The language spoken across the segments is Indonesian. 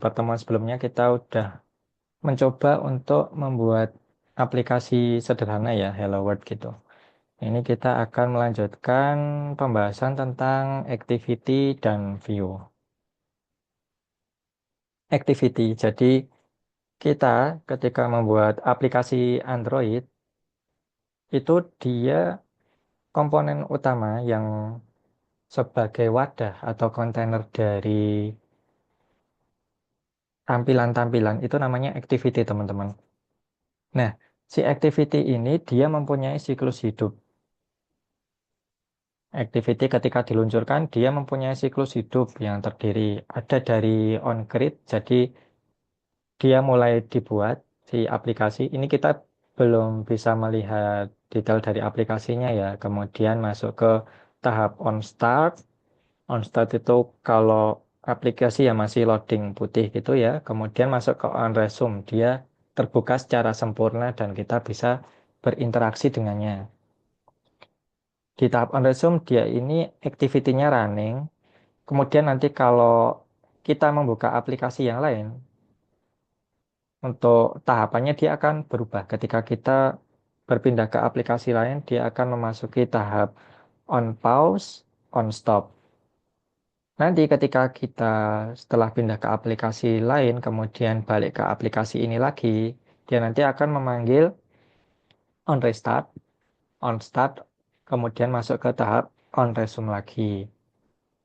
pertemuan sebelumnya kita udah mencoba untuk membuat aplikasi sederhana ya, Hello World gitu. Ini kita akan melanjutkan pembahasan tentang activity dan view. Activity, jadi kita ketika membuat aplikasi Android, itu dia komponen utama yang sebagai wadah atau kontainer dari tampilan-tampilan itu namanya activity, teman-teman. Nah, si activity ini dia mempunyai siklus hidup. Activity ketika diluncurkan, dia mempunyai siklus hidup yang terdiri ada dari on-grid, jadi dia mulai dibuat si aplikasi. Ini kita belum bisa melihat detail dari aplikasinya ya. Kemudian masuk ke tahap on-start. On-start itu kalau aplikasi yang masih loading putih gitu ya. Kemudian masuk ke on-resume, dia terbuka secara sempurna dan kita bisa berinteraksi dengannya. Di tahap on resume dia ini activity-nya running. Kemudian nanti kalau kita membuka aplikasi yang lain, untuk tahapannya dia akan berubah. Ketika kita berpindah ke aplikasi lain, dia akan memasuki tahap on pause, on stop. Nanti ketika kita setelah pindah ke aplikasi lain, kemudian balik ke aplikasi ini lagi, dia nanti akan memanggil on restart, on start, kemudian masuk ke tahap on resume lagi.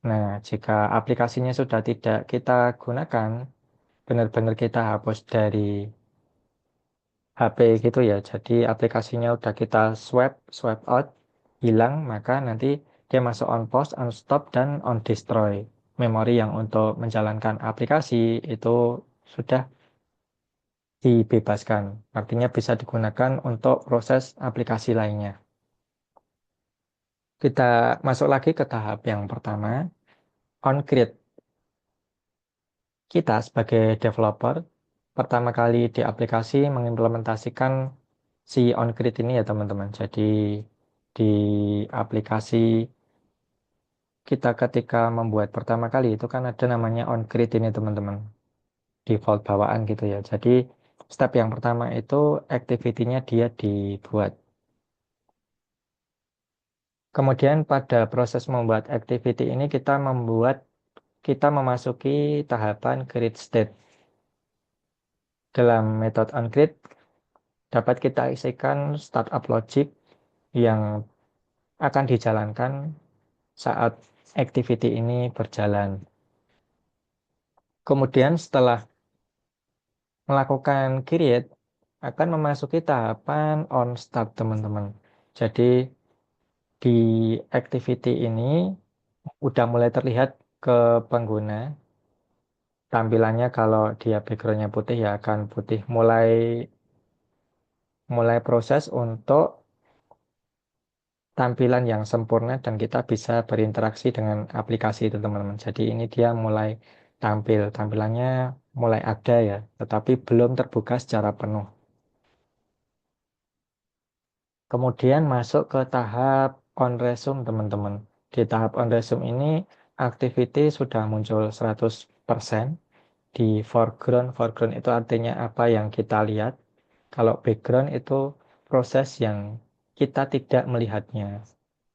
Nah, jika aplikasinya sudah tidak kita gunakan, benar-benar kita hapus dari HP gitu ya. Jadi aplikasinya udah kita swipe out, hilang, maka nanti dia masuk on pause, on stop, dan on destroy. Memori yang untuk menjalankan aplikasi itu sudah dibebaskan. Artinya bisa digunakan untuk proses aplikasi lainnya. Kita masuk lagi ke tahap yang pertama, on grid. Kita sebagai developer pertama kali di aplikasi mengimplementasikan si on-grid ini ya teman-teman. Jadi di aplikasi kita ketika membuat pertama kali itu kan ada namanya on-grid ini teman-teman. Default bawaan gitu ya. Jadi step yang pertama itu activity-nya dia dibuat. Kemudian pada proses membuat activity ini kita memasuki tahapan grid state. Dalam metode on-grid dapat kita isikan startup logic yang akan dijalankan saat activity ini berjalan. Kemudian setelah melakukan create akan memasuki tahapan on start teman-teman. Jadi di activity ini udah mulai terlihat ke pengguna tampilannya kalau dia backgroundnya putih ya akan putih mulai mulai proses untuk tampilan yang sempurna dan kita bisa berinteraksi dengan aplikasi itu teman-teman. Jadi ini dia mulai tampilannya mulai ada ya, tetapi belum terbuka secara penuh. Kemudian masuk ke tahap on resume teman-teman. Di tahap on resume ini activity sudah muncul 100% di foreground. Foreground itu artinya apa yang kita lihat. Kalau background itu proses yang kita tidak melihatnya.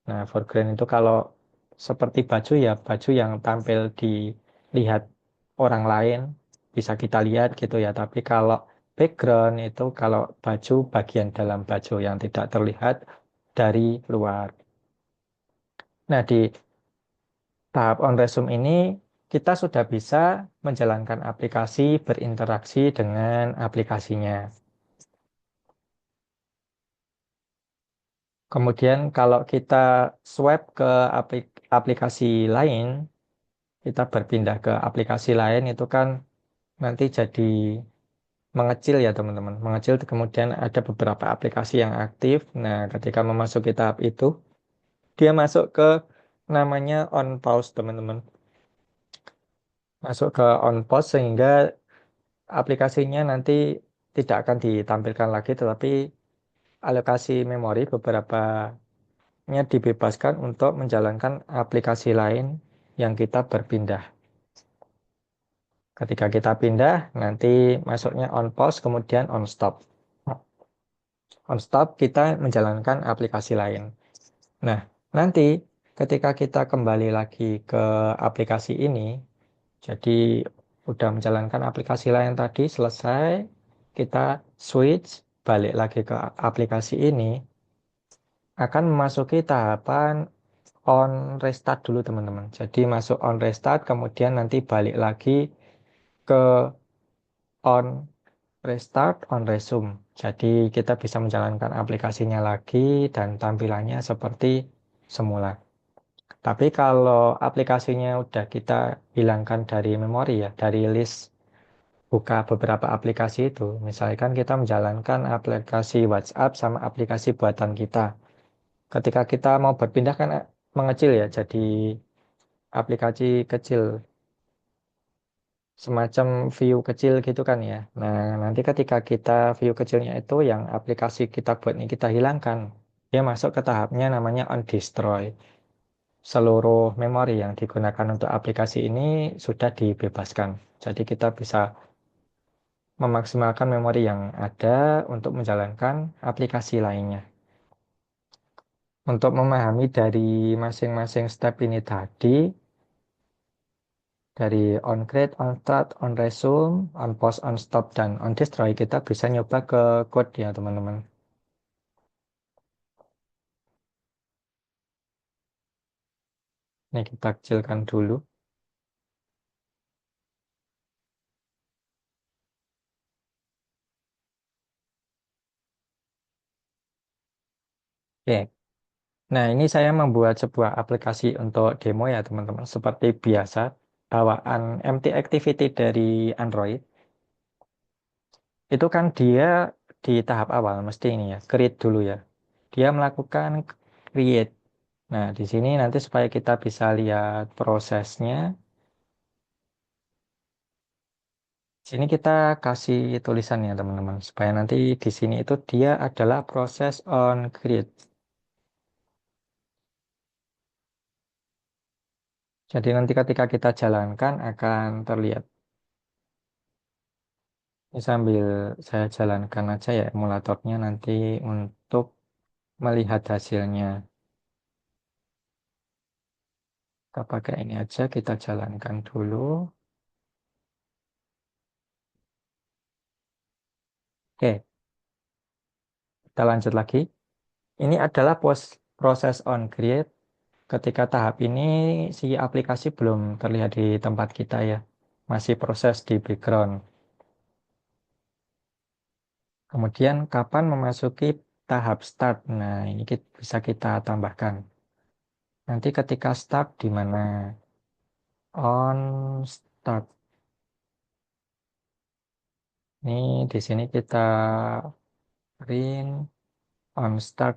Nah, foreground itu kalau seperti baju ya, baju yang tampil dilihat orang lain, bisa kita lihat gitu ya. Tapi kalau background itu kalau baju bagian dalam baju yang tidak terlihat dari luar. Nah, di tahap on resume ini kita sudah bisa menjalankan aplikasi, berinteraksi dengan aplikasinya. Kemudian kalau kita swipe ke aplikasi lain, kita berpindah ke aplikasi lain itu kan nanti jadi mengecil ya teman-teman. Mengecil kemudian ada beberapa aplikasi yang aktif. Nah, ketika memasuki tahap itu, dia masuk ke namanya on pause teman-teman. Masuk ke on pause sehingga aplikasinya nanti tidak akan ditampilkan lagi, tetapi alokasi memori beberapanya dibebaskan untuk menjalankan aplikasi lain yang kita berpindah. Ketika kita pindah, nanti masuknya on pause, kemudian on stop. On stop, kita menjalankan aplikasi lain. Nah, nanti ketika kita kembali lagi ke aplikasi ini, jadi udah menjalankan aplikasi lain tadi, selesai, kita switch, balik lagi ke aplikasi ini, akan memasuki tahapan on restart dulu teman-teman. Jadi masuk on restart, kemudian nanti balik lagi ke on restart, on resume. Jadi kita bisa menjalankan aplikasinya lagi dan tampilannya seperti semula. Tapi kalau aplikasinya udah kita hilangkan dari memori ya, dari list buka beberapa aplikasi itu, misalkan kita menjalankan aplikasi WhatsApp sama aplikasi buatan kita. Ketika kita mau berpindah kan mengecil ya, jadi aplikasi kecil, semacam view kecil gitu kan ya. Nah, nanti ketika kita view kecilnya itu yang aplikasi kita buat ini kita hilangkan, dia masuk ke tahapnya namanya on destroy. Seluruh memori yang digunakan untuk aplikasi ini sudah dibebaskan. Jadi kita bisa memaksimalkan memori yang ada untuk menjalankan aplikasi lainnya. Untuk memahami dari masing-masing step ini tadi, dari on create, on start, on resume, on pause, on stop, dan on destroy, kita bisa nyoba ke code ya teman-teman. Ini kita kecilkan dulu. Oke. Nah, ini saya membuat sebuah aplikasi untuk demo ya teman-teman. Seperti biasa, bawaan MT Activity dari Android. Itu kan dia di tahap awal mesti ini ya, create dulu ya. Dia melakukan create. Nah, di sini nanti supaya kita bisa lihat prosesnya, sini kita kasih tulisan ya teman-teman, supaya nanti di sini itu dia adalah proses on create. Jadi nanti ketika kita jalankan akan terlihat. Ini sambil saya jalankan aja ya emulatornya nanti untuk melihat hasilnya. Kita pakai ini aja, kita jalankan dulu. Oke, kita lanjut lagi. Ini adalah proses on create. Ketika tahap ini si aplikasi belum terlihat di tempat kita ya. Masih proses di background. Kemudian kapan memasuki tahap start? Nah, ini bisa kita tambahkan. Nanti ketika start di mana? On start. Ini di sini kita print on start.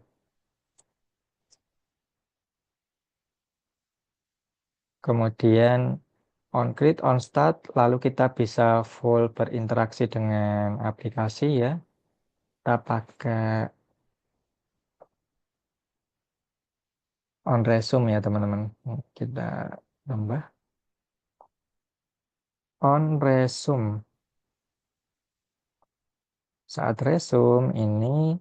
Kemudian on create, on start. Lalu kita bisa full berinteraksi dengan aplikasi ya. Kita pakai on resume ya teman-teman. Kita tambah on resume. Saat resume ini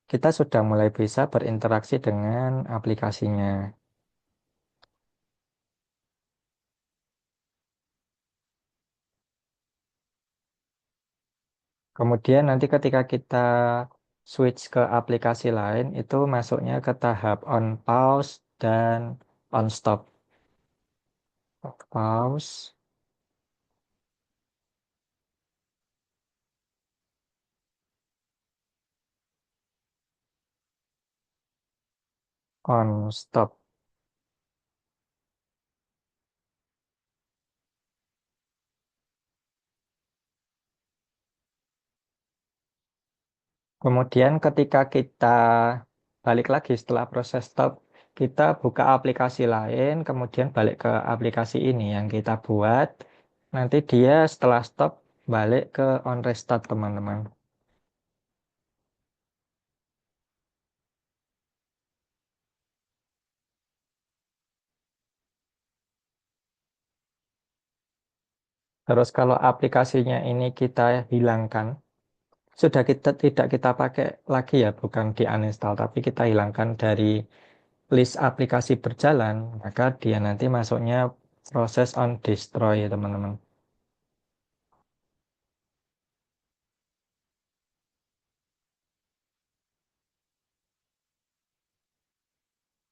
kita sudah mulai bisa berinteraksi dengan aplikasinya. Kemudian nanti ketika kita switch ke aplikasi lain, itu masuknya ke tahap on pause dan on stop. Pause, on stop. Kemudian ketika kita balik lagi setelah proses stop, kita buka aplikasi lain, kemudian balik ke aplikasi ini yang kita buat. Nanti dia setelah stop balik ke on restart teman-teman. Terus kalau aplikasinya ini kita hilangkan, sudah kita tidak kita pakai lagi ya, bukan di uninstall, tapi kita hilangkan dari list aplikasi berjalan, maka dia nanti masuknya proses on destroy ya teman-teman.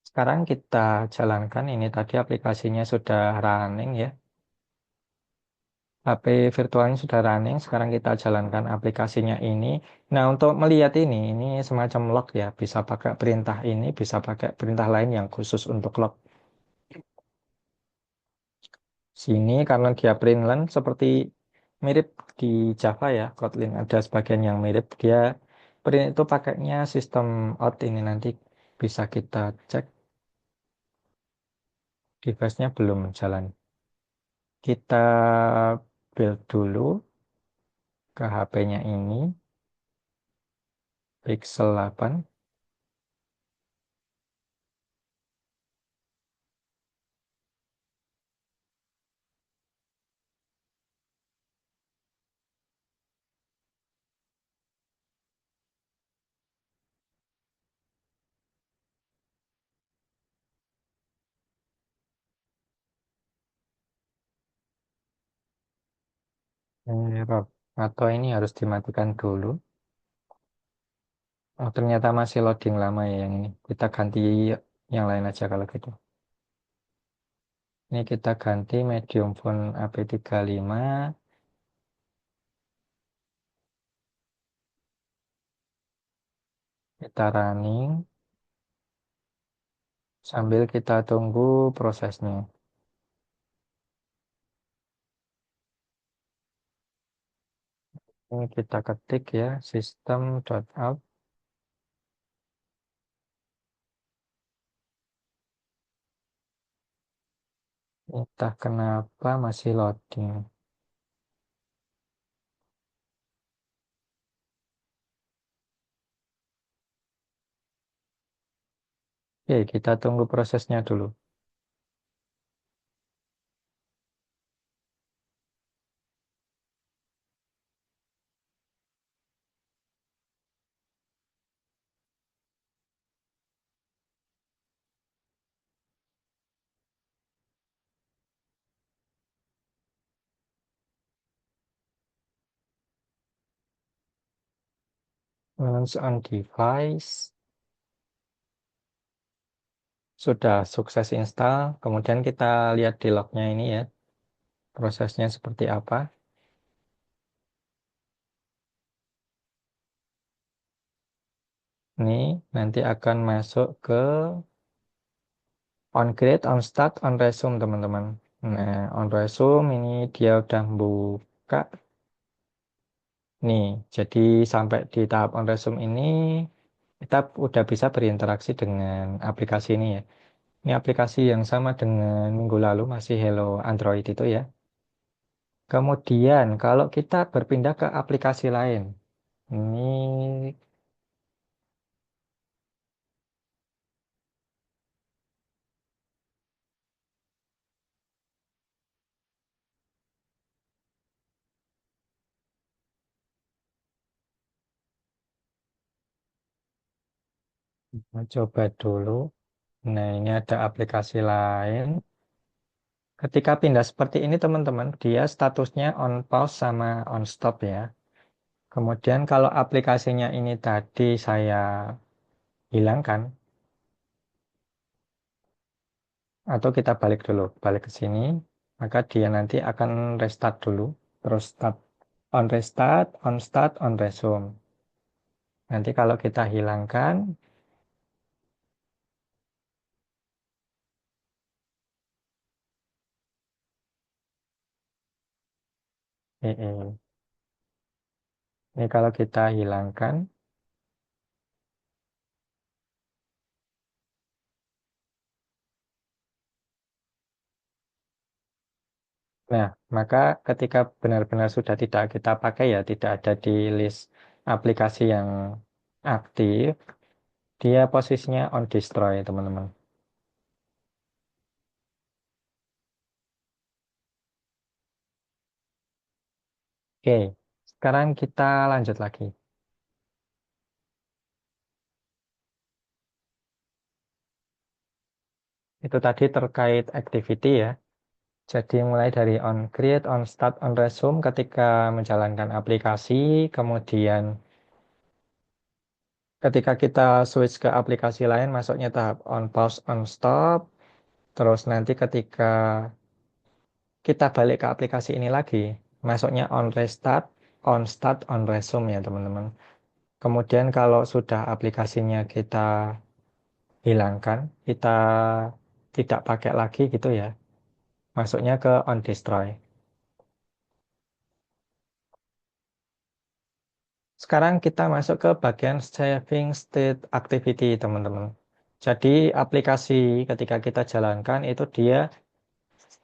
Sekarang kita jalankan ini tadi aplikasinya sudah running ya. HP virtualnya sudah running, sekarang kita jalankan aplikasinya ini. Nah, untuk melihat ini semacam log ya, bisa pakai perintah ini, bisa pakai perintah lain yang khusus untuk log. Sini karena dia Printland seperti mirip di Java ya, Kotlin ada sebagian yang mirip. Dia print itu pakainya sistem out ini nanti bisa kita cek device-nya belum jalan. Kita build dulu ke HP-nya ini, Pixel 8. Error. Atau ini harus dimatikan dulu. Oh, ternyata masih loading lama ya yang ini. Kita ganti yang lain aja kalau gitu. Ini kita ganti medium font AP35. Kita running sambil kita tunggu prosesnya. Ini kita ketik ya, system.out. Entah kenapa masih loading. Oke, kita tunggu prosesnya dulu. Launch on device. Sudah sukses install. Kemudian kita lihat di lognya ini ya. Prosesnya seperti apa. Ini nanti akan masuk ke on create, on start, on resume teman-teman. Nah, on resume ini dia udah buka. Nih, jadi sampai di tahap on resume ini kita udah bisa berinteraksi dengan aplikasi ini ya. Ini aplikasi yang sama dengan minggu lalu masih Hello Android itu ya. Kemudian kalau kita berpindah ke aplikasi lain, ini coba dulu. Nah, ini ada aplikasi lain. Ketika pindah seperti ini teman-teman, dia statusnya on pause sama on stop ya. Kemudian kalau aplikasinya ini tadi saya hilangkan, atau kita balik dulu, balik ke sini, maka dia nanti akan restart dulu, terus on start, on resume. Nanti kalau kita hilangkan, ini kalau kita hilangkan, nah maka ketika benar-benar sudah tidak kita pakai ya, tidak ada di list aplikasi yang aktif, dia posisinya on destroy teman-teman. Oke, sekarang kita lanjut lagi. Itu tadi terkait activity ya. Jadi mulai dari on create, on start, on resume ketika menjalankan aplikasi, kemudian ketika kita switch ke aplikasi lain masuknya tahap on pause, on stop, terus nanti ketika kita balik ke aplikasi ini lagi, masuknya on restart, on start, on resume ya teman-teman. Kemudian kalau sudah aplikasinya kita hilangkan, kita tidak pakai lagi gitu ya, masuknya ke on destroy. Sekarang kita masuk ke bagian saving state activity, teman-teman. Jadi aplikasi ketika kita jalankan itu dia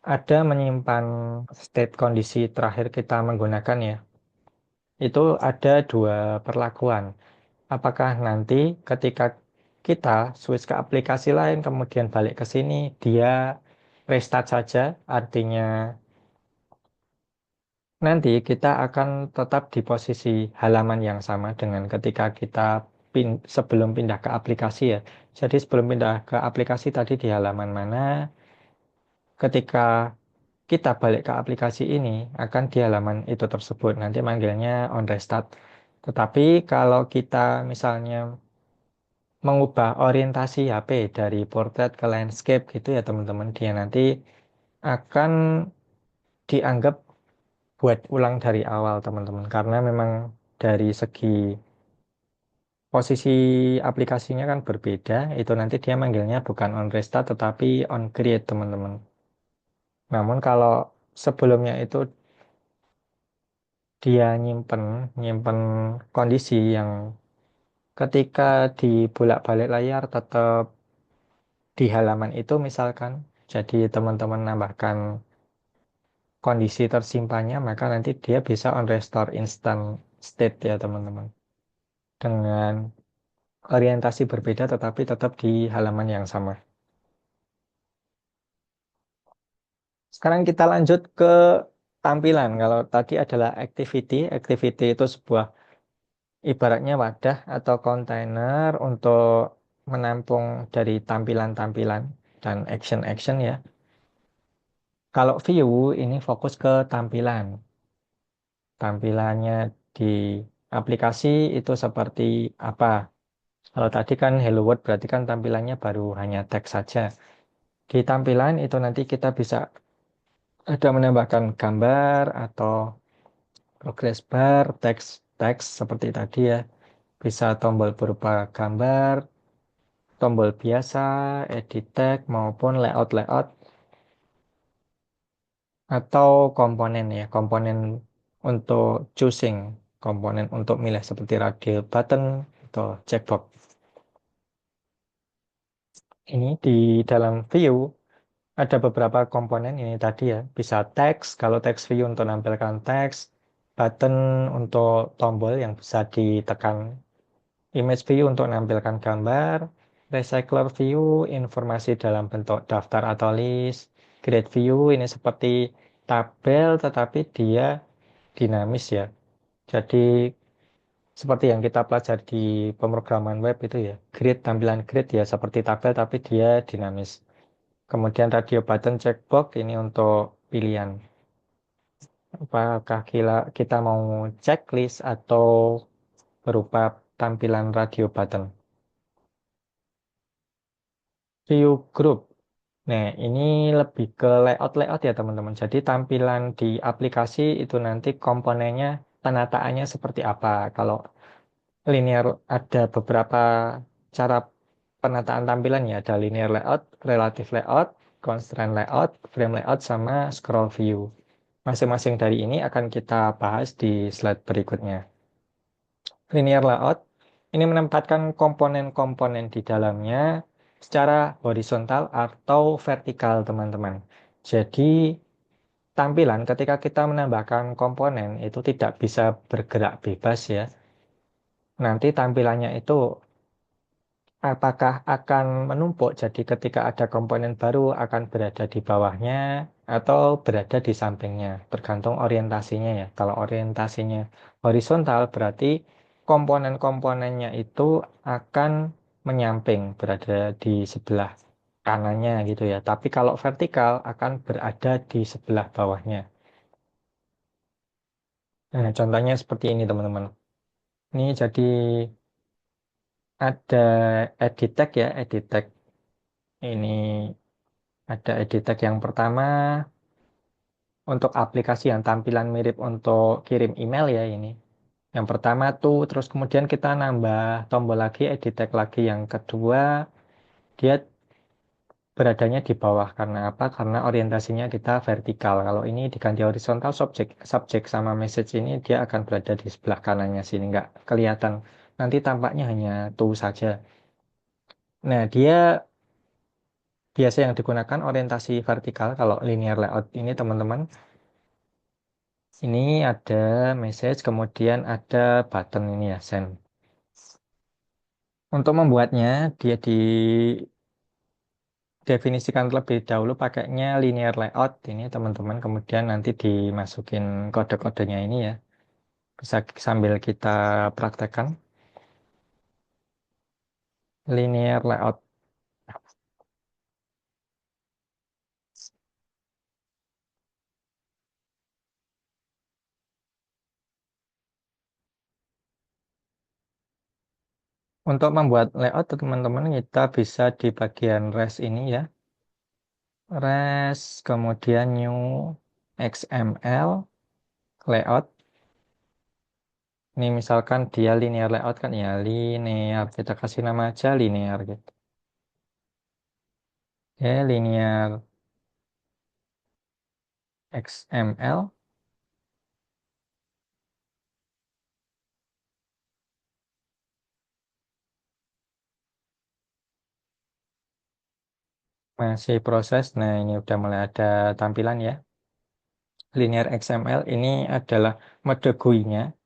ada menyimpan state kondisi terakhir kita menggunakan ya. Itu ada dua perlakuan. Apakah nanti ketika kita switch ke aplikasi lain kemudian balik ke sini dia restart saja, artinya nanti kita akan tetap di posisi halaman yang sama dengan ketika kita sebelum pindah ke aplikasi ya. Jadi sebelum pindah ke aplikasi tadi di halaman mana, ketika kita balik ke aplikasi ini akan di halaman itu tersebut. Nanti manggilnya on restart. Tetapi kalau kita misalnya mengubah orientasi HP dari portrait ke landscape gitu ya teman-teman, dia nanti akan dianggap buat ulang dari awal teman-teman karena memang dari segi posisi aplikasinya kan berbeda itu nanti dia manggilnya bukan on restart tetapi on create teman-teman. Namun kalau sebelumnya itu dia nyimpen nyimpen kondisi yang ketika di bolak-balik layar tetap di halaman itu misalkan jadi teman-teman nambahkan kondisi tersimpannya maka nanti dia bisa on restore instant state ya teman-teman dengan orientasi berbeda tetapi tetap di halaman yang sama. Sekarang kita lanjut ke tampilan. Kalau tadi adalah activity, activity itu sebuah ibaratnya wadah atau kontainer untuk menampung dari tampilan-tampilan dan action-action ya. Kalau view ini fokus ke tampilan. Tampilannya di aplikasi itu seperti apa? Kalau tadi kan Hello World berarti kan tampilannya baru hanya teks saja. Di tampilan itu nanti kita bisa ada menambahkan gambar atau progress bar, teks seperti tadi ya. Bisa tombol berupa gambar, tombol biasa, edit text maupun layout-layout atau komponen ya, komponen untuk choosing, komponen untuk milih seperti radio button atau checkbox. Ini di dalam view ada beberapa komponen ini tadi ya, bisa teks, kalau teks view untuk menampilkan teks, button untuk tombol yang bisa ditekan, image view untuk menampilkan gambar, recycler view, informasi dalam bentuk daftar atau list, grid view ini seperti tabel tetapi dia dinamis ya. Jadi seperti yang kita pelajari di pemrograman web itu ya, grid, tampilan grid ya seperti tabel tapi dia dinamis. Kemudian radio button checkbox ini untuk pilihan. Apakah kita mau checklist atau berupa tampilan radio button. View group. Nah, ini lebih ke layout-layout ya teman-teman. Jadi tampilan di aplikasi itu nanti komponennya, penataannya seperti apa. Kalau linear ada beberapa cara penataan tampilan ya. Ada linear layout, relative layout, constraint layout, frame layout, sama scroll view. Masing-masing dari ini akan kita bahas di slide berikutnya. Linear layout ini menempatkan komponen-komponen di dalamnya secara horizontal atau vertikal, teman-teman. Jadi, tampilan ketika kita menambahkan komponen itu tidak bisa bergerak bebas ya. Nanti tampilannya itu apakah akan menumpuk, jadi ketika ada komponen baru akan berada di bawahnya, atau berada di sampingnya, tergantung orientasinya ya. Kalau orientasinya horizontal berarti komponen-komponennya itu akan menyamping, berada di sebelah kanannya gitu ya. Tapi kalau vertikal akan berada di sebelah bawahnya. Nah, contohnya seperti ini teman-teman. Ini jadi ada edit tag ya, edit tag. Ini ada edit tag yang pertama untuk aplikasi yang tampilan mirip untuk kirim email ya ini. Yang pertama tuh, terus kemudian kita nambah tombol lagi, edit tag lagi. Yang kedua, dia beradanya di bawah. Karena apa? Karena orientasinya kita vertikal. Kalau ini diganti horizontal, subjek sama message ini dia akan berada di sebelah kanannya sini. Nggak kelihatan. Nanti tampaknya hanya tuh saja. Nah, dia biasa yang digunakan orientasi vertikal. Kalau linear layout ini teman-teman, ini ada message, kemudian ada button ini ya, send. Untuk membuatnya, dia didefinisikan terlebih dahulu pakainya linear layout ini teman-teman. Kemudian nanti dimasukin kode-kodenya ini ya. Bisa sambil kita praktekkan. Linear layout. Untuk membuat layout teman-teman kita bisa di bagian res ini ya. Res, kemudian new XML layout. Ini misalkan dia linear layout kan ya, linear. Kita kasih nama aja linear gitu. Ya, linear XML. Masih proses. Nah, ini udah mulai ada tampilan ya. Linear XML ini adalah mode GUI-nya.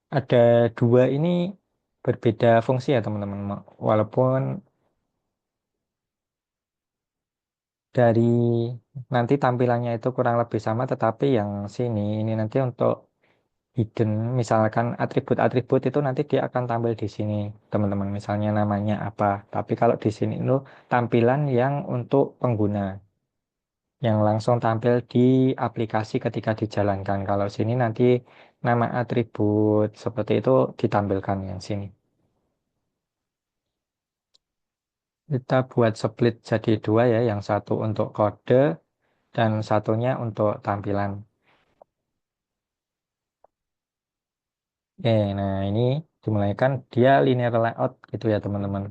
Ada dua ini berbeda fungsi ya teman-teman. Walaupun dari nanti tampilannya itu kurang lebih sama, tetapi yang sini ini nanti untuk hidden, misalkan atribut-atribut itu nanti dia akan tampil di sini, teman-teman. Misalnya namanya apa. Tapi kalau di sini itu tampilan yang untuk pengguna, yang langsung tampil di aplikasi ketika dijalankan. Kalau sini nanti nama atribut seperti itu ditampilkan yang sini. Kita buat split jadi dua ya, yang satu untuk kode dan satunya untuk tampilan. Oke, nah ini dimulaikan dia linear layout gitu ya teman-teman.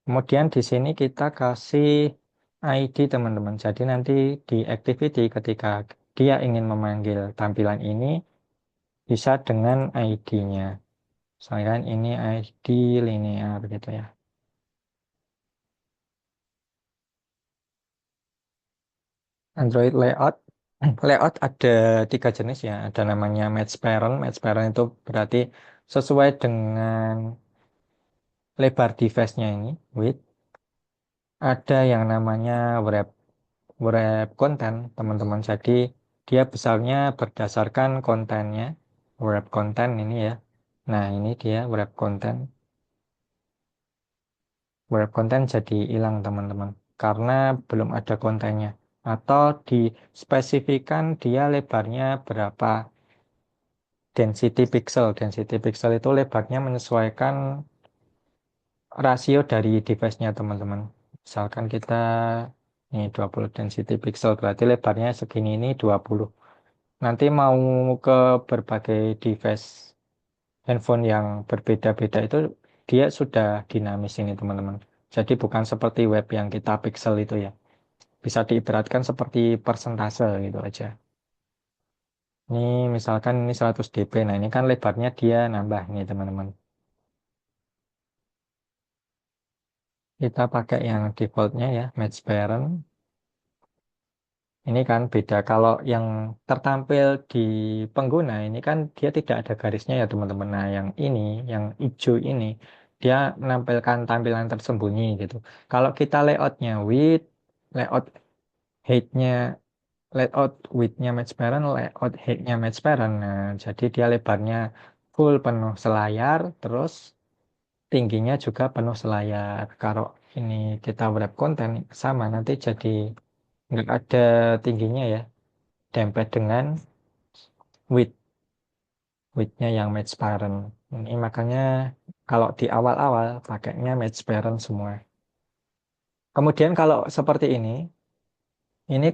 Kemudian di sini kita kasih ID teman-teman. Jadi nanti di activity ketika dia ingin memanggil tampilan ini bisa dengan ID-nya. Misalkan ini ID linear gitu ya. Android layout. Layout ada tiga jenis ya. Ada namanya match parent. Match parent itu berarti sesuai dengan lebar device-nya ini, width. Ada yang namanya wrap wrap content, teman-teman. Jadi dia besarnya berdasarkan kontennya. Wrap content ini ya. Nah, ini dia wrap content. Wrap content jadi hilang, teman-teman. Karena belum ada kontennya. Atau dispesifikan dia lebarnya berapa density pixel. Density pixel itu lebarnya menyesuaikan rasio dari device-nya, teman-teman. Misalkan kita ini 20 density pixel, berarti lebarnya segini ini 20. Nanti mau ke berbagai device handphone yang berbeda-beda itu dia sudah dinamis ini teman-teman. Jadi bukan seperti web yang kita pixel itu ya. Bisa diibaratkan seperti persentase gitu aja. Ini misalkan ini 100 dp. Nah ini kan lebarnya dia nambah nih teman-teman. Kita pakai yang defaultnya ya, match parent. Ini kan beda. Kalau yang tertampil di pengguna ini kan dia tidak ada garisnya ya teman-teman. Nah yang ini, yang hijau ini, dia menampilkan tampilan tersembunyi gitu. Kalau kita layoutnya width, layout height-nya layout width-nya match parent, layout height-nya match parent. Nah, jadi dia lebarnya full penuh selayar, terus tingginya juga penuh selayar. Kalau ini kita wrap konten sama, nanti jadi nggak ada tingginya ya, dempet dengan width, width-nya yang match parent. Ini makanya kalau di awal-awal pakainya match parent semua. Kemudian kalau seperti ini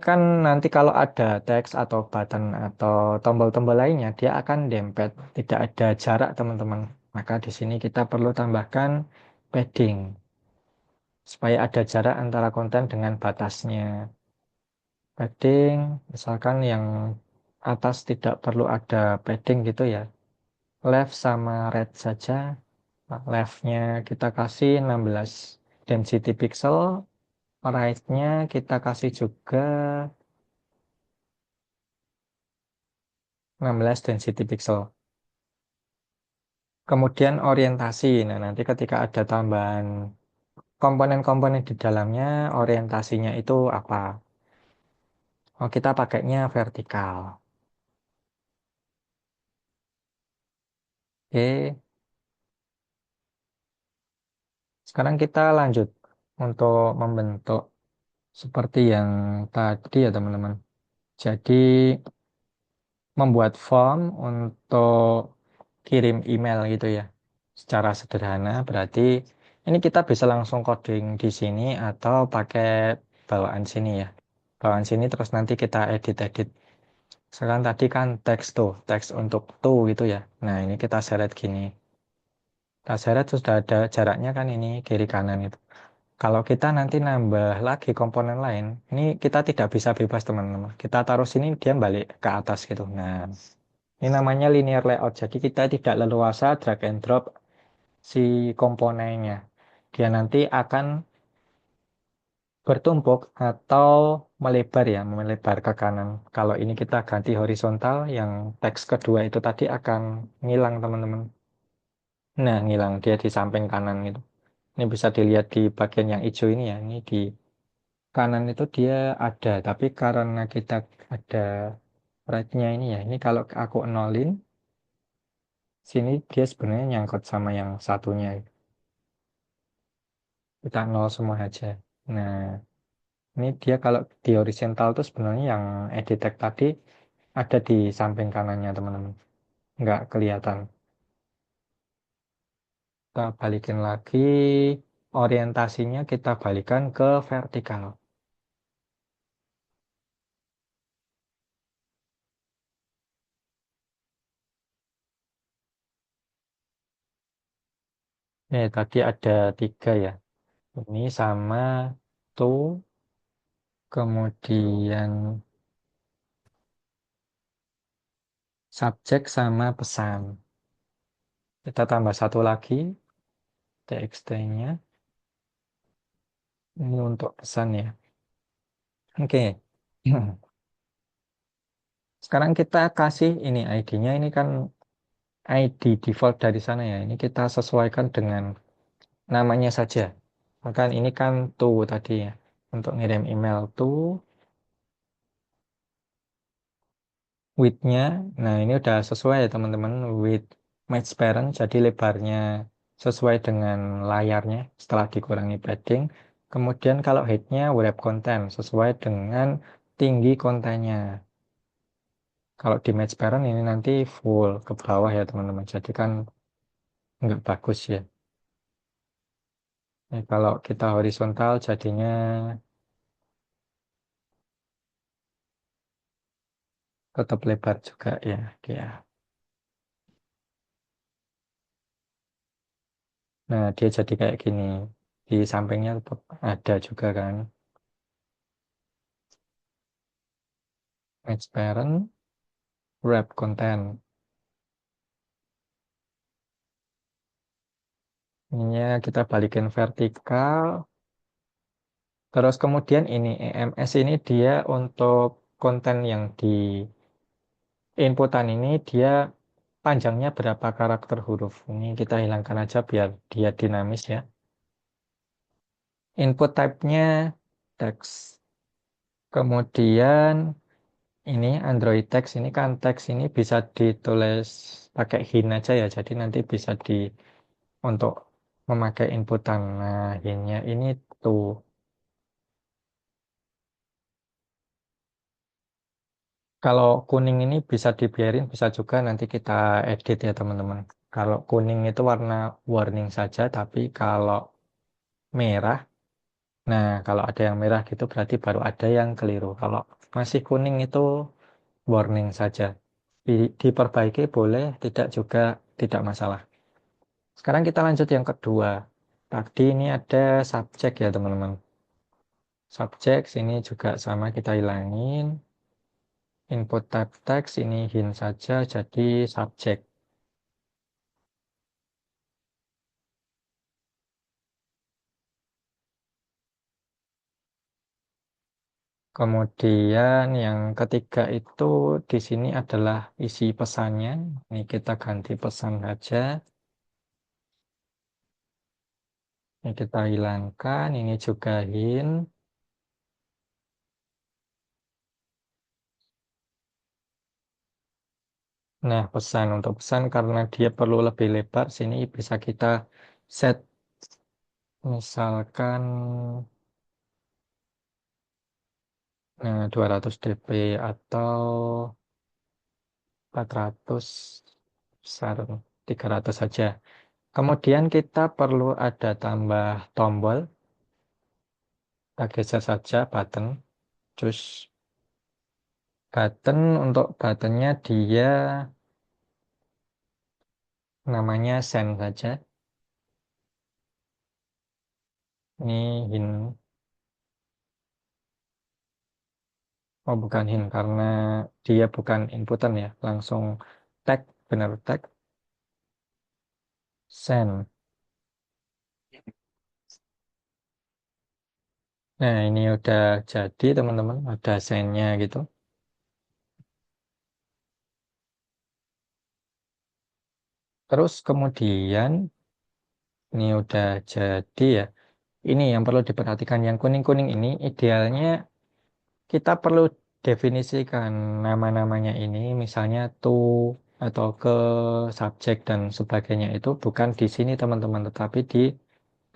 kan nanti kalau ada teks atau button atau tombol-tombol lainnya, dia akan dempet, tidak ada jarak teman-teman. Maka di sini kita perlu tambahkan padding, supaya ada jarak antara konten dengan batasnya. Padding, misalkan yang atas tidak perlu ada padding gitu ya. Left sama right saja. Nah, left-nya kita kasih 16 density pixel, right-nya kita kasih juga 16 density pixel. Kemudian orientasi. Nah, nanti ketika ada tambahan komponen-komponen di dalamnya, orientasinya itu apa? Oh, kita pakainya vertikal. Oke, sekarang kita lanjut untuk membentuk seperti yang tadi ya teman-teman. Jadi membuat form untuk kirim email gitu ya. Secara sederhana berarti ini kita bisa langsung coding di sini atau pakai bawaan sini ya. Bawaan sini terus nanti kita edit-edit. Sekarang tadi kan teks tuh, teks untuk to gitu ya. Nah ini kita seret gini. Kita seret sudah ada jaraknya kan ini kiri kanan itu. Kalau kita nanti nambah lagi komponen lain, ini kita tidak bisa bebas teman-teman. Kita taruh sini dia balik ke atas gitu. Nah, ini namanya linear layout. Jadi kita tidak leluasa drag and drop si komponennya. Dia nanti akan bertumpuk atau melebar ya, melebar ke kanan. Kalau ini kita ganti horizontal, yang teks kedua itu tadi akan ngilang teman-teman. Nah, ngilang dia di samping kanan gitu. Ini bisa dilihat di bagian yang hijau ini ya. Ini di kanan itu dia ada, tapi karena kita ada right-nya ini ya. Ini kalau aku nolin, sini dia sebenarnya nyangkut sama yang satunya. Kita nol semua aja. Nah, ini dia kalau di horizontal tuh sebenarnya yang edit tag tadi ada di samping kanannya teman-teman. Nggak kelihatan. Kita balikin lagi. Orientasinya kita balikan ke vertikal. Tadi ada tiga ya. Ini sama tuh. Kemudian subjek sama pesan. Kita tambah satu lagi. TXT-nya. Ini untuk pesan ya. Oke. Sekarang kita kasih ini ID-nya. Ini kan ID default dari sana ya. Ini kita sesuaikan dengan namanya saja. Maka ini kan to tadi ya. Untuk ngirim email to width-nya. Nah, ini udah sesuai ya teman-teman. Width match parent. Jadi lebarnya sesuai dengan layarnya setelah dikurangi padding. Kemudian kalau height-nya wrap content sesuai dengan tinggi kontennya. Kalau di match parent ini nanti full ke bawah ya teman-teman. Jadi kan nggak bagus ya. Kalau kita horizontal jadinya tetap lebar juga ya. Ya. Nah, dia jadi kayak gini. Di sampingnya tetap ada juga kan. Match parent, wrap content. Ininya kita balikin vertikal. Terus kemudian ini EMS ini dia untuk konten yang di inputan ini dia panjangnya berapa karakter huruf. Ini kita hilangkan aja biar dia dinamis ya. Input type-nya teks. Kemudian Ini Android Text ini kan teks ini bisa ditulis pakai hint aja ya. Jadi nanti bisa di untuk memakai inputan. Nah, hintnya ini tuh. Kalau kuning ini bisa dibiarin, bisa juga nanti kita edit ya teman-teman. Kalau kuning itu warna warning saja, tapi kalau merah, nah kalau ada yang merah gitu berarti baru ada yang keliru. Kalau masih kuning itu warning saja. Diperbaiki boleh, tidak juga tidak masalah. Sekarang kita lanjut yang kedua. Tadi ini ada subjek ya teman-teman. Subjek sini juga sama kita hilangin. Input type text ini hint saja jadi subjek. Kemudian yang ketiga itu di sini adalah isi pesannya. Ini kita ganti pesan saja. Ini kita hilangkan. Ini juga hint. Nah, pesan untuk pesan karena dia perlu lebih lebar, sini bisa kita set misalkan 200 dp atau 400 besar 300 saja. Kemudian kita perlu ada tambah tombol. Kita geser saja button. Terus button untuk buttonnya dia namanya send saja. Ini hint. Oh bukan hint karena dia bukan inputan ya. Langsung tag, benar tag, send. Nah ini udah jadi teman-teman. Ada sendnya gitu. Terus kemudian ini udah jadi ya. Ini yang perlu diperhatikan. Yang kuning-kuning ini idealnya kita perlu definisikan nama-namanya ini, misalnya to atau ke subjek dan sebagainya itu bukan di sini teman-teman, tetapi di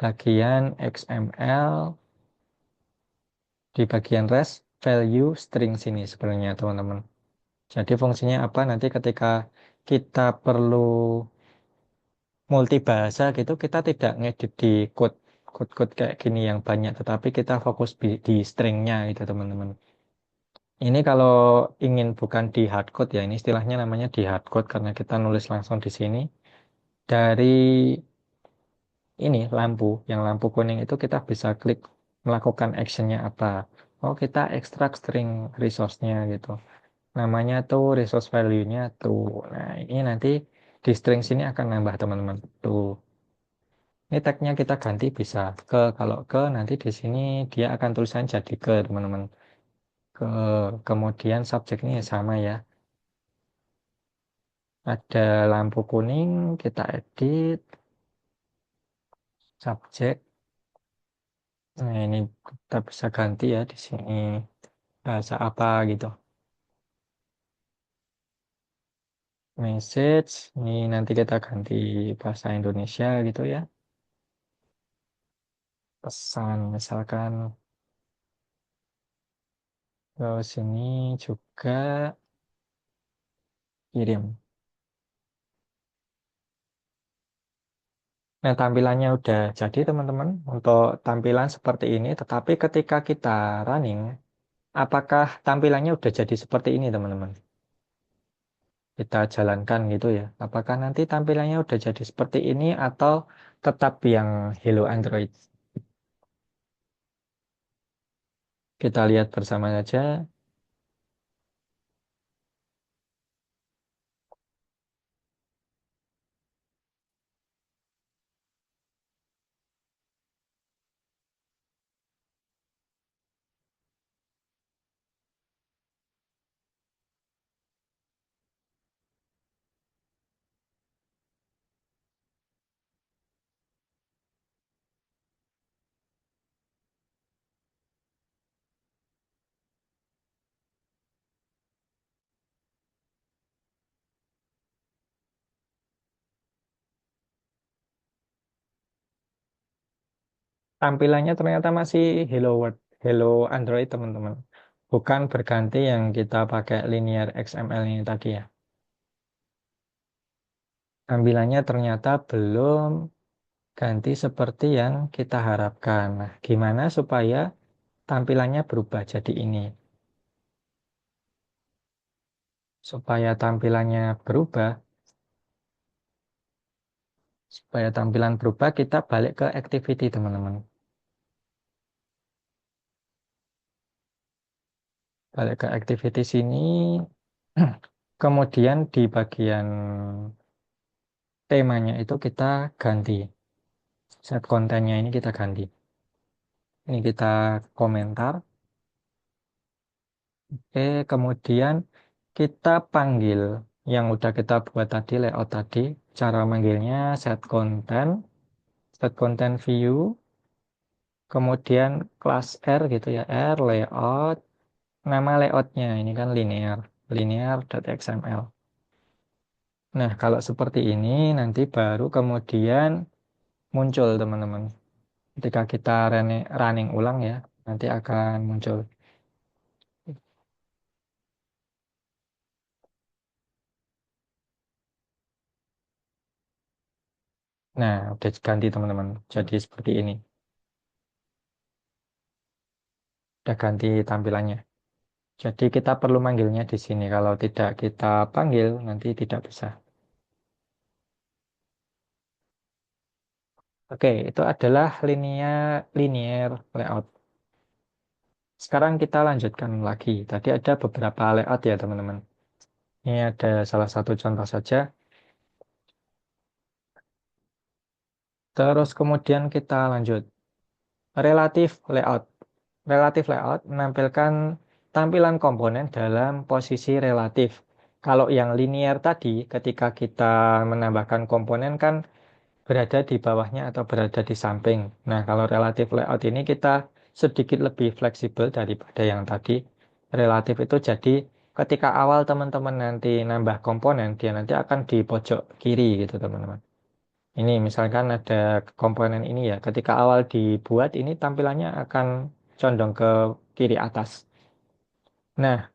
bagian XML, di bagian rest value string sini sebenarnya teman-teman. Jadi fungsinya apa? Nanti ketika kita perlu multibahasa gitu, kita tidak ngedit di code kayak gini yang banyak, tetapi kita fokus di stringnya itu teman-teman. Ini kalau ingin bukan di hardcode ya, ini istilahnya namanya di hardcode karena kita nulis langsung di sini. Dari ini lampu, yang lampu kuning itu kita bisa klik melakukan actionnya apa. Oh kita ekstrak string resource-nya gitu. Namanya tuh resource value-nya tuh. Nah ini nanti di string sini akan nambah teman-teman. Tuh. Ini tag-nya kita ganti bisa ke, kalau ke nanti di sini dia akan tulisan jadi ke teman-teman. Ke kemudian subjeknya ya sama ya. Ada lampu kuning, kita edit, subjek. Nah, ini kita bisa ganti ya di sini bahasa apa gitu. Message, ini nanti kita ganti bahasa Indonesia gitu ya. Pesan misalkan ke sini juga kirim. Nah, tampilannya udah jadi teman-teman untuk tampilan seperti ini. Tetapi ketika kita running, apakah tampilannya udah jadi seperti ini teman-teman? Kita jalankan gitu ya. Apakah nanti tampilannya udah jadi seperti ini atau tetap yang Hello Android? Kita lihat bersama saja. tampilannya ternyata masih Hello World, Hello Android teman-teman. Bukan berganti yang kita pakai linear XML ini tadi ya. Tampilannya ternyata belum ganti seperti yang kita harapkan. Nah, gimana supaya tampilannya berubah jadi ini? Supaya tampilannya berubah, supaya tampilan berubah, kita balik ke activity, teman-teman. Balik ke activity sini, kemudian di bagian temanya itu kita ganti. Set kontennya ini kita ganti. Ini kita komentar. Oke, kemudian kita panggil yang udah kita buat tadi, layout tadi. Cara manggilnya set content view, kemudian kelas R gitu ya, R layout, nama layoutnya ini kan linear.xml. Nah, kalau seperti ini nanti baru kemudian muncul teman-teman. Ketika kita running ulang ya, nanti akan muncul. Nah, udah ganti teman-teman. Jadi seperti ini. Udah ganti tampilannya. Jadi kita perlu manggilnya di sini. Kalau tidak kita panggil, nanti tidak bisa. Oke, itu adalah linear layout. Sekarang kita lanjutkan lagi. Tadi ada beberapa layout ya, teman-teman. Ini ada salah satu contoh saja. Terus kemudian kita lanjut. Relatif layout. Relatif layout menampilkan tampilan komponen dalam posisi relatif. Kalau yang linear tadi, ketika kita menambahkan komponen kan berada di bawahnya atau berada di samping. Nah, kalau relatif layout ini kita sedikit lebih fleksibel daripada yang tadi. Relatif itu jadi ketika awal teman-teman nanti nambah komponen, dia nanti akan di pojok kiri gitu, teman-teman. Ini misalkan ada komponen ini ya, ketika awal dibuat ini tampilannya akan condong ke kiri atas. Nah,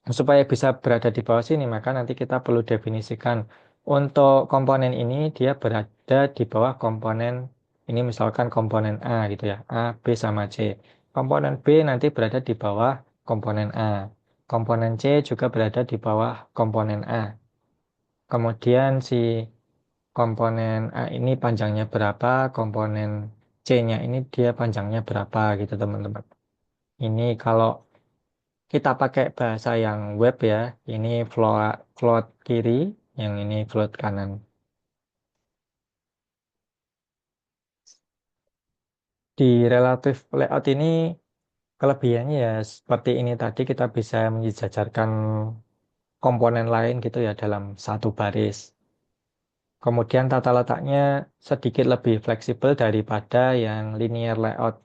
supaya bisa berada di bawah sini, maka nanti kita perlu definisikan untuk komponen ini dia berada di bawah komponen ini misalkan komponen A gitu ya, A, B sama C. Komponen B nanti berada di bawah komponen A. Komponen C juga berada di bawah komponen A. Kemudian si komponen A ini panjangnya berapa, komponen C-nya ini dia panjangnya berapa gitu teman-teman. Ini kalau kita pakai bahasa yang web ya, ini float kiri, yang ini float kanan. Di relative layout ini kelebihannya ya seperti ini tadi kita bisa menyejajarkan komponen lain gitu ya dalam satu baris. Kemudian tata letaknya sedikit lebih fleksibel daripada yang linear layout.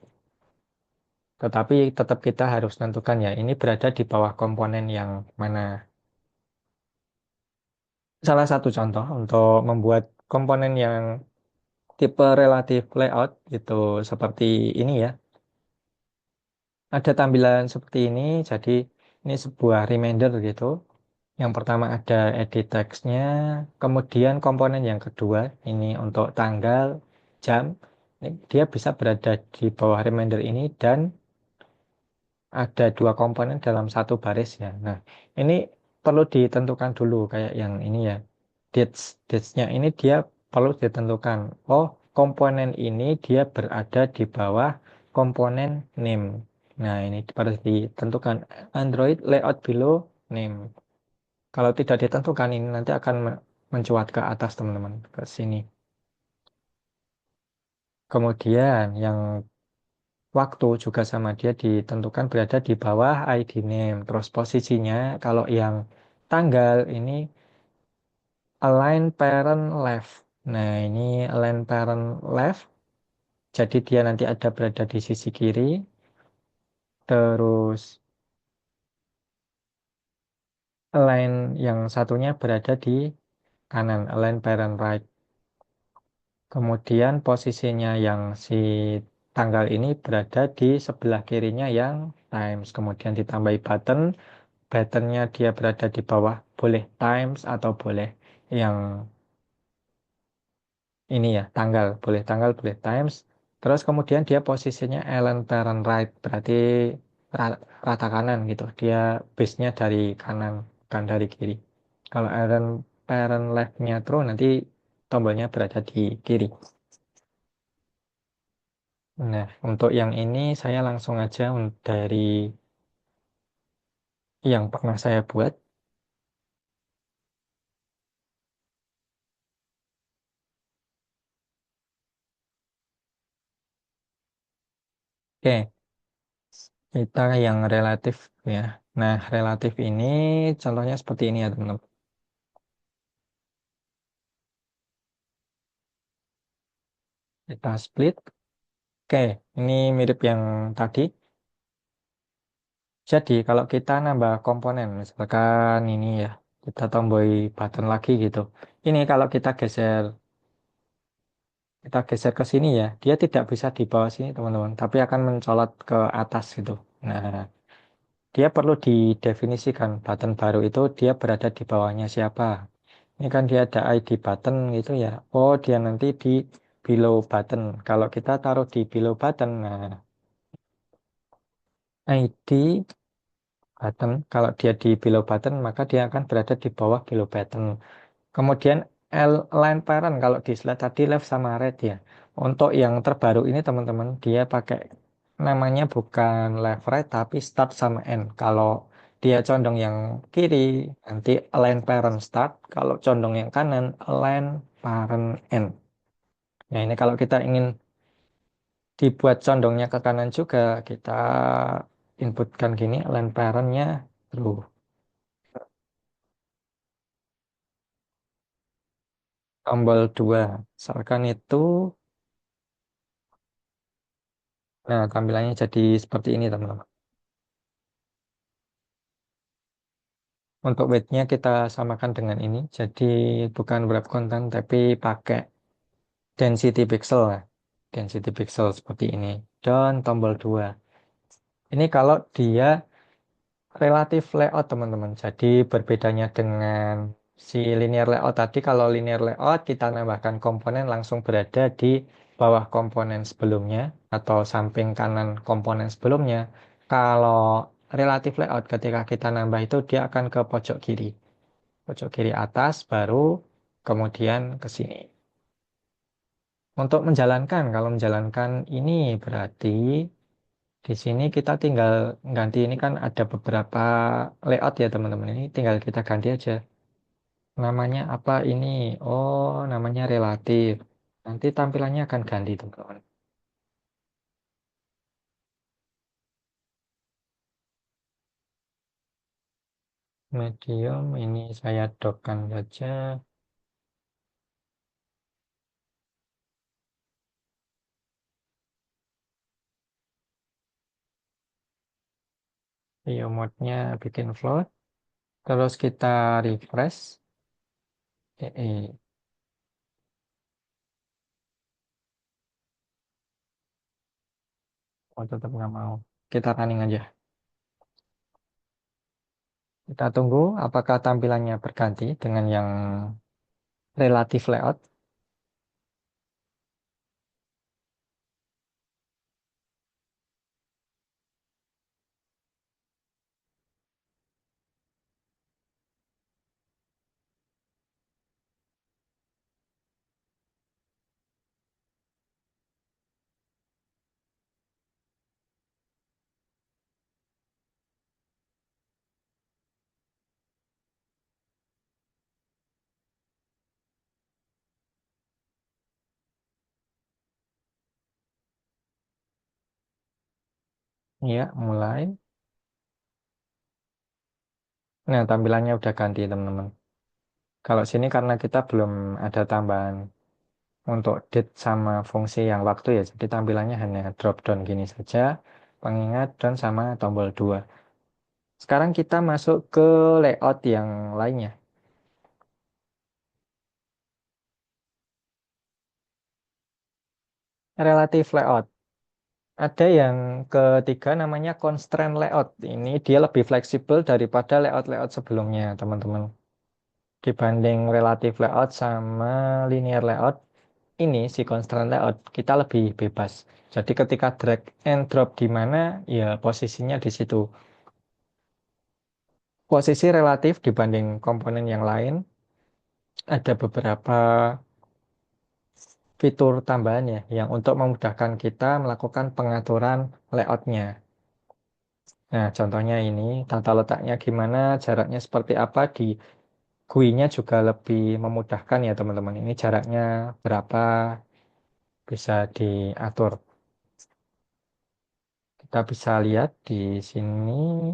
Tetapi tetap kita harus tentukan ya, ini berada di bawah komponen yang mana. Salah satu contoh untuk membuat komponen yang tipe relatif layout itu seperti ini ya. Ada tampilan seperti ini, jadi ini sebuah reminder gitu. Yang pertama ada edit text-nya, kemudian komponen yang kedua ini untuk tanggal, jam. Ini dia bisa berada di bawah reminder ini dan ada dua komponen dalam satu baris ya. Nah, ini perlu ditentukan dulu kayak yang ini ya. Dates-nya ini dia perlu ditentukan. Oh, komponen ini dia berada di bawah komponen name. Nah, ini harus ditentukan Android layout below name. Kalau tidak ditentukan ini nanti akan mencuat ke atas teman-teman ke sini. Kemudian yang waktu juga sama dia ditentukan berada di bawah ID name. Terus posisinya kalau yang tanggal ini align parent left. Nah, ini align parent left. Jadi dia nanti ada berada di sisi kiri. Terus align yang satunya berada di kanan. Align parent right. Kemudian posisinya yang si tanggal ini berada di sebelah kirinya yang times. Kemudian ditambahi button, buttonnya dia berada di bawah, boleh times atau boleh yang ini ya, tanggal. Boleh tanggal, boleh times. Terus kemudian dia posisinya Allen parent right, berarti rata kanan gitu. Dia base-nya dari kanan, bukan dari kiri. Kalau Allen parent left-nya true, nanti tombolnya berada di kiri. Nah, untuk yang ini saya langsung aja dari yang pernah saya buat. Oke, kita yang relatif ya. Nah, relatif ini contohnya seperti ini ya, teman-teman. Kita split. Oke, ini mirip yang tadi. Jadi, kalau kita nambah komponen, misalkan ini ya, kita tambahi button lagi gitu. Ini kalau kita geser ke sini ya, dia tidak bisa di bawah sini, teman-teman, tapi akan mencolot ke atas gitu. Nah, dia perlu didefinisikan button baru itu dia berada di bawahnya siapa. Ini kan dia ada ID button gitu ya. Oh, dia nanti di below button. Kalau kita taruh di below button, nah ID button, kalau dia di below button, maka dia akan berada di bawah below button. Kemudian line parent, kalau di slide tadi left sama right ya. Untuk yang terbaru ini teman-teman, dia pakai namanya bukan left right, tapi start sama end. Kalau dia condong yang kiri, nanti align parent start. Kalau condong yang kanan, align parent end. Nah, ini kalau kita ingin dibuat condongnya ke kanan juga, kita inputkan gini, align parentnya true. Tombol 2. Misalkan itu, nah tampilannya jadi seperti ini teman-teman. Untuk weight-nya kita samakan dengan ini. Jadi bukan wrap content tapi pakai density pixel lah. Density pixel seperti ini. Dan tombol 2. Ini kalau dia relatif layout teman-teman. Jadi berbedanya dengan si linear layout tadi. Kalau linear layout kita nambahkan komponen langsung berada di bawah komponen sebelumnya atau samping kanan komponen sebelumnya. Kalau relatif layout ketika kita nambah itu dia akan ke pojok kiri atas, baru kemudian ke sini. Untuk menjalankan, kalau menjalankan ini berarti di sini kita tinggal ganti, ini kan ada beberapa layout ya teman-teman. Ini tinggal kita ganti aja. Namanya apa ini? Oh, namanya relatif. Nanti tampilannya akan ganti teman-teman. Medium ini saya dokkan saja. View mode-nya bikin float. Terus kita refresh. Oh, tetap nggak mau. Kita running aja. Kita tunggu apakah tampilannya berganti dengan yang relatif layout. Ya, mulai. Nah, tampilannya udah ganti, teman-teman. Kalau sini karena kita belum ada tambahan untuk date sama fungsi yang waktu ya, jadi tampilannya hanya drop down gini saja, pengingat dan sama tombol 2. Sekarang kita masuk ke layout yang lainnya. Relative layout. Ada yang ketiga namanya constraint layout. Ini dia lebih fleksibel daripada layout-layout sebelumnya, teman-teman. Dibanding relative layout sama linear layout, ini si constraint layout kita lebih bebas. Jadi ketika drag and drop di mana, ya posisinya di situ. Posisi relatif dibanding komponen yang lain, ada beberapa fitur tambahan ya, yang untuk memudahkan kita melakukan pengaturan layoutnya. Nah, contohnya ini, tata letaknya gimana, jaraknya seperti apa, di GUI-nya juga lebih memudahkan ya teman-teman. Ini jaraknya berapa, bisa diatur. Kita bisa lihat di sini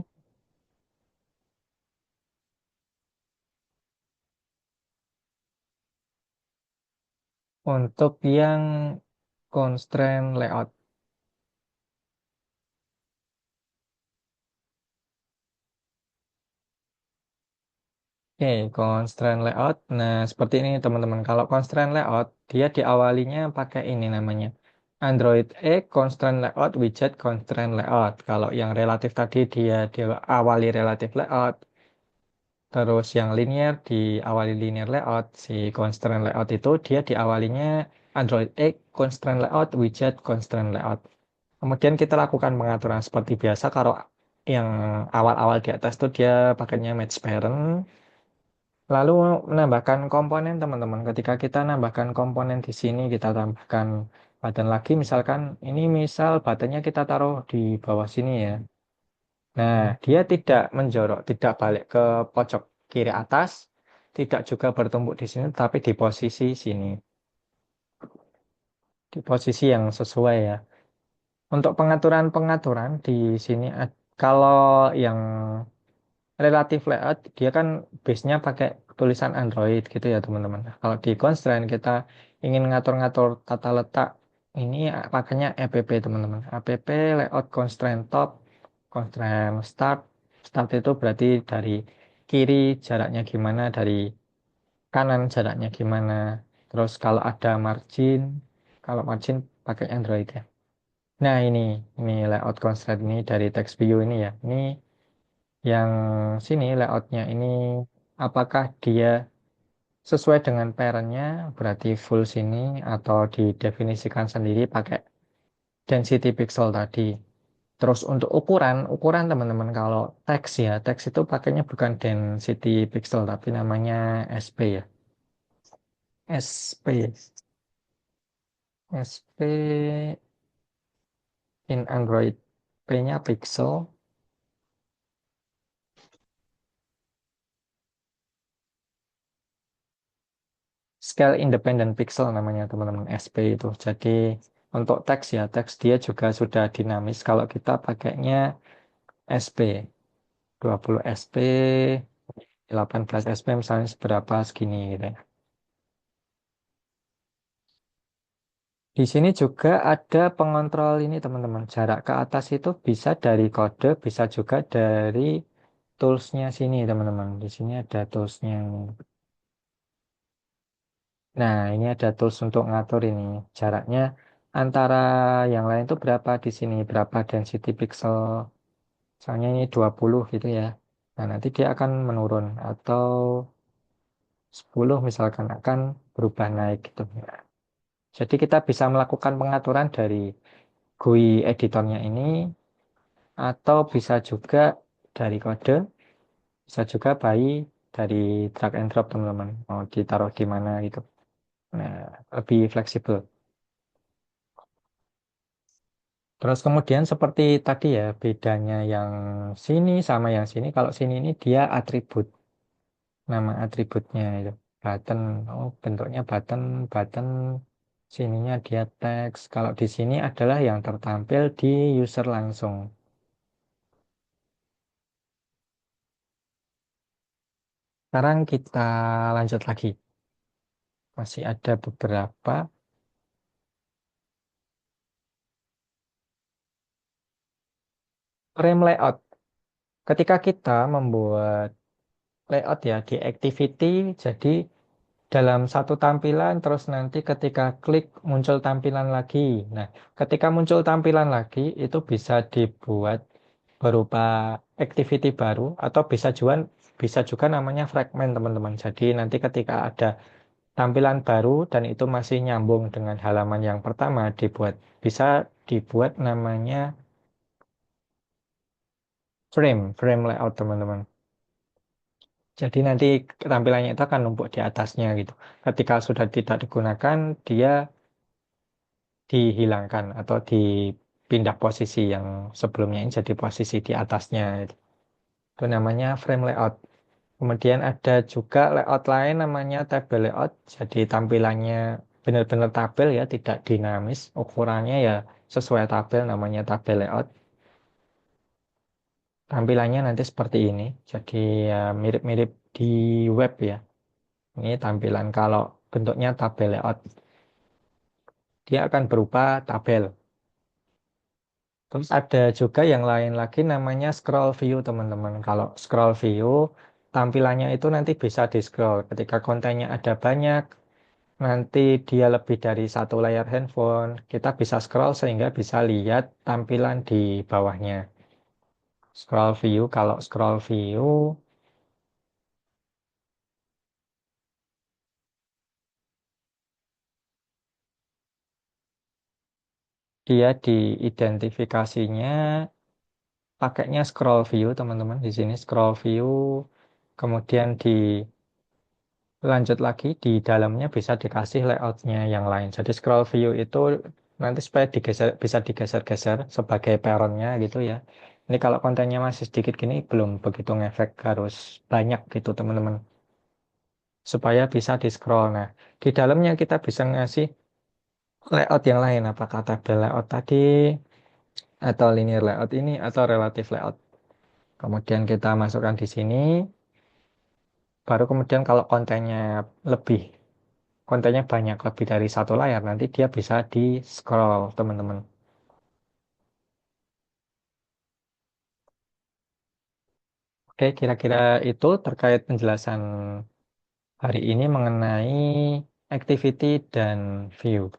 untuk yang constraint layout. Oke, constraint layout. Nah, seperti ini teman-teman. Kalau constraint layout, dia diawalinya pakai ini namanya. Android X constraint layout, widget constraint layout. Kalau yang relatif tadi dia diawali relatif layout. Terus yang linear diawali linear layout. Si constraint layout itu dia diawalinya Android X constraint layout, widget constraint layout. Kemudian kita lakukan pengaturan seperti biasa. Kalau yang awal-awal di atas tuh dia pakainya match parent. Lalu menambahkan komponen teman-teman. Ketika kita nambahkan komponen di sini, kita tambahkan button lagi. Misalkan ini misal buttonnya kita taruh di bawah sini ya. Nah, dia tidak menjorok, tidak balik ke pojok kiri atas, tidak juga bertumpuk di sini, tapi di posisi sini, di posisi yang sesuai ya. Untuk pengaturan-pengaturan di sini, kalau yang relatif layout dia kan base-nya pakai tulisan Android gitu ya teman-teman. Nah, kalau di constraint kita ingin ngatur-ngatur tata letak ini pakainya app teman-teman. App layout constraint top, constraint start. Start itu berarti dari kiri jaraknya gimana, dari kanan jaraknya gimana. Terus kalau ada margin, kalau margin pakai Android ya. Nah ini layout constraint ini dari text view ini ya. Ini yang sini layoutnya ini apakah dia sesuai dengan parentnya berarti full sini atau didefinisikan sendiri pakai density pixel tadi. Terus untuk ukuran teman-teman kalau teks ya teks itu pakainya bukan density pixel tapi namanya SP ya. SP SP in Android P-nya pixel. Scale Independent Pixel namanya teman-teman SP itu. Jadi untuk teks ya, teks dia juga sudah dinamis. Kalau kita pakainya SP, 20 SP, 18 SP misalnya seberapa segini gitu ya. Di sini juga ada pengontrol ini teman-teman. Jarak ke atas itu bisa dari kode, bisa juga dari toolsnya sini teman-teman. Di sini ada toolsnya. Nah, ini ada tools untuk ngatur ini jaraknya antara yang lain itu berapa di sini, berapa density pixel. Misalnya ini 20 gitu ya. Nah, nanti dia akan menurun atau 10 misalkan akan berubah naik gitu. Nah, jadi kita bisa melakukan pengaturan dari GUI editornya ini atau bisa juga dari kode, bisa juga by dari drag and drop teman-teman. Mau ditaruh di mana gitu. Nah, lebih fleksibel. Terus kemudian seperti tadi ya, bedanya yang sini sama yang sini. Kalau sini ini dia atribut, nama atributnya itu. Button, oh bentuknya button, button. Sininya dia teks. Kalau di sini adalah yang tertampil di user langsung. Sekarang kita lanjut lagi. Masih ada beberapa frame layout. Ketika kita membuat layout ya di activity, jadi dalam satu tampilan, terus nanti ketika klik muncul tampilan lagi. Nah, ketika muncul tampilan lagi, itu bisa dibuat berupa activity baru atau bisa juga namanya fragment, teman-teman. Jadi nanti ketika ada tampilan baru dan itu masih nyambung dengan halaman yang pertama, bisa dibuat namanya frame layout, teman-teman. Jadi nanti tampilannya itu akan numpuk di atasnya gitu. Ketika sudah tidak digunakan, dia dihilangkan atau dipindah posisi yang sebelumnya ini jadi posisi di atasnya. Itu namanya frame layout. Kemudian ada juga layout lain namanya tabel layout. Jadi tampilannya benar-benar tabel ya, tidak dinamis. Ukurannya ya sesuai tabel, namanya tabel layout. Tampilannya nanti seperti ini. Jadi ya mirip-mirip di web ya. Ini tampilan kalau bentuknya tabel layout. Dia akan berupa tabel. Terus ada juga yang lain lagi namanya scroll view, teman-teman. Kalau scroll view, tampilannya itu nanti bisa di-scroll. Ketika kontennya ada banyak, nanti dia lebih dari satu layar handphone, kita bisa scroll sehingga bisa lihat tampilan di bawahnya. Kalau scroll view, dia diidentifikasinya pakainya scroll view, teman-teman. Di sini scroll view, kemudian lanjut lagi di dalamnya bisa dikasih layoutnya yang lain. Jadi scroll view itu nanti supaya bisa digeser-geser sebagai peronnya gitu ya. Ini kalau kontennya masih sedikit gini belum begitu ngefek, harus banyak gitu teman-teman supaya bisa di scroll. Nah, di dalamnya kita bisa ngasih layout yang lain, apakah tabel layout tadi atau linear layout ini atau relative layout. Kemudian kita masukkan di sini, baru kemudian kalau lebih kontennya banyak lebih dari satu layar, nanti dia bisa di scroll, teman-teman. Oke, kira-kira itu terkait penjelasan hari ini mengenai activity dan view.